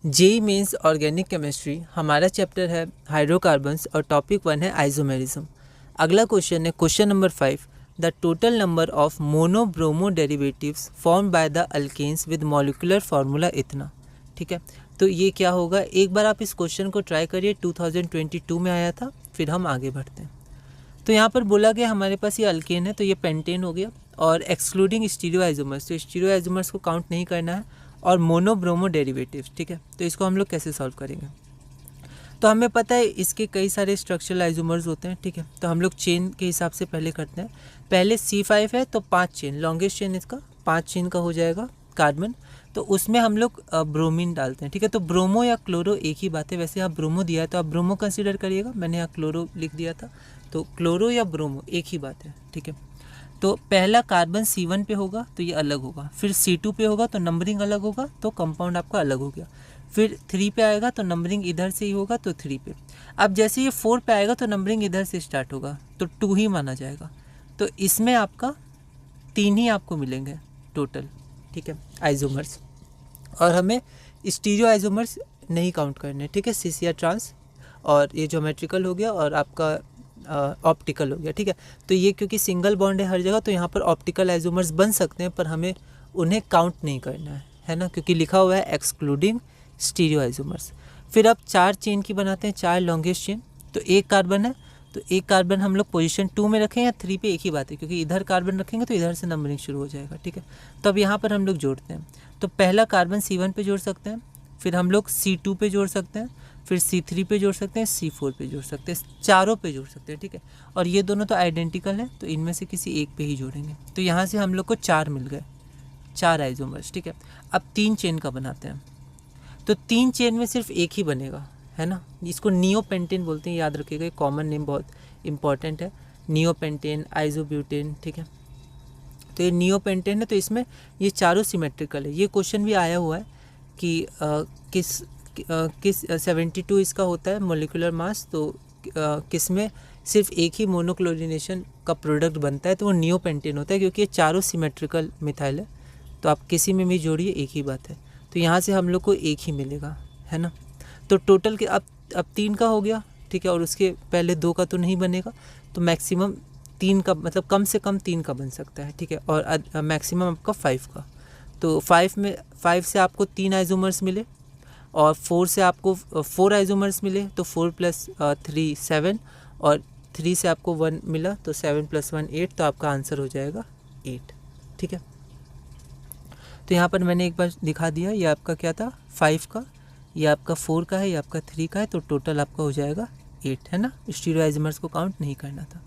JEE mains organic chemistry हमारा chapter है hydrocarbons और टॉपिक 1 है आइसोमेरिज्म। अगला क्वेश्चन है question number 5, the total number of monobromo derivatives form by the alkanes with molecular formula इतना। ठीक है, तो ये क्या होगा, एक बार आप इस क्वेश्चन को ट्राई करिए, 2022 में आया था। फिर हम आगे बढ़ते हैं। तो यहाँ पर बोला गया हमारे पास ये अल्केन है, तो ये पेंटेन हो गया, और एक्सक्लूडिंग स्टीरियो आइसोमर्स, तो स्टीरियो आइसोमर्स को काउंट नहीं करना है, और मोनो ब्रोमो डेरिवेटिव्स। ठीक है, तो इसको हम लोग कैसे सॉल्व करेंगे। तो हमें पता है इसके कई सारे स्ट्रक्चरल आइसोमर्स होते हैं। ठीक है, तो हम लोग चेन के हिसाब से पहले करते हैं। पहले C5 है तो 5 चेन, लॉन्गेस्ट चेन इसका 5 चेन का हो जाएगा कार्बन, तो उसमें हम लोग ब्रोमीन डालते हैं। ठीक है, तो ब्रोमो या क्लोरो एक ही बात है। वैसे यहाँ ब्रोमो दिया है तो आप ब्रोमो कंसिडर करिएगा, मैंने यहाँ क्लोरो लिख दिया था, तो क्लोरो या ब्रोमो एक ही बात है। ठीक है, तो पहला कार्बन C1 पे होगा तो ये अलग होगा, फिर C2 पे होगा तो नंबरिंग अलग होगा, तो कंपाउंड आपका अलग हो गया। फिर 3 पे आएगा तो नंबरिंग इधर से ही होगा, तो 3 पे। अब जैसे ये 4 पे आएगा तो नंबरिंग इधर से स्टार्ट होगा, तो 2 ही माना जाएगा। तो इसमें आपका 3 ही आपको मिलेंगे टोटल। ठीक है, आइसोमर्स, और हमें स्टीरियो आइसोमर्स नहीं काउंट करने। ठीक है, सिस या ट्रांस, और ये ज्योमेट्रिकल हो गया और आपका ऑप्टिकल हो गया। ठीक है, तो ये क्योंकि सिंगल बॉन्ड है हर जगह, तो यहाँ पर ऑप्टिकल आइसोमर्स बन सकते हैं, पर हमें उन्हें काउंट नहीं करना है ना, क्योंकि लिखा हुआ है एक्सक्लूडिंग स्टीरियो आइसोमर्स। फिर अब 4 चेन की बनाते हैं, 4 लॉन्गेस्ट चेन, तो एक कार्बन है, तो एक कार्बन हम लोग पोजीशन 2 में रखें या 3 पे, एक ही बात है, क्योंकि इधर कार्बन रखेंगे तो इधर से नंबरिंग शुरू हो जाएगा। ठीक है, तो अब यहाँ पर हम लोग जोड़ते हैं, तो पहला कार्बन C1 पे जोड़ सकते हैं, फिर हम लोग C2 पे जोड़ सकते हैं, फिर C3 पे जोड़ सकते हैं, C4 पे जोड़ सकते हैं, चारों पे जोड़ सकते हैं। ठीक है, और ये दोनों तो आइडेंटिकल हैं, तो इनमें से किसी एक पे ही जोड़ेंगे। तो यहाँ से हम लोग को 4 मिल गए, 4 आइसोमर्स। ठीक है, अब 3 चेन का बनाते हैं, तो 3 चेन में सिर्फ एक ही बनेगा, है ना। इसको नियोपेंटेन बोलते हैं, याद रखिएगा, कॉमन नेम बहुत इंपॉर्टेंट है, नियोपेंटेन, आइसोब्यूटेन। ठीक है, तो ये नियोपेंटेन है, तो इसमें ये चारों सिमेट्रिकल है। ये क्वेश्चन भी आया हुआ है कि किस 72 इसका होता है मोलिकुलर मास, तो किस में सिर्फ एक ही मोनोक्लोरिनेशन का प्रोडक्ट बनता है, तो वो नियोपेंटेन होता है, क्योंकि ये चारों सिमेट्रिकल मिथाइल है। तो आप किसी में भी जोड़िए, एक ही बात है। तो यहाँ से हम लोग को एक ही मिलेगा, है ना। तो टोटल के अब 3 का हो गया। ठीक है, और उसके पहले 2 का तो नहीं बनेगा, तो मैक्सिमम 3 का, मतलब कम से कम 3 का बन सकता है। ठीक है, और मैक्सिमम आपका 5 का। तो 5 से आपको 3 आइसोमर्स मिले, और 4 से आपको 4 आइसोमर्स मिले, तो 4 + 3 7, और 3 से आपको 1 मिला, तो 7 + 1 8, तो आपका आंसर हो जाएगा 8। ठीक है, तो यहाँ पर मैंने एक बार दिखा दिया, ये आपका क्या था 5 का, ये आपका 4 का है, ये आपका 3 का है, तो टोटल आपका हो जाएगा 8, है ना। स्टीरियो आइसोमर्स को काउंट नहीं करना था।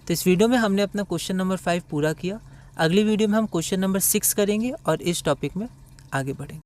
तो इस वीडियो में हमने अपना क्वेश्चन नंबर 5 पूरा किया। अगली वीडियो में हम क्वेश्चन नंबर 6 करेंगे और इस टॉपिक में आगे बढ़ेंगे।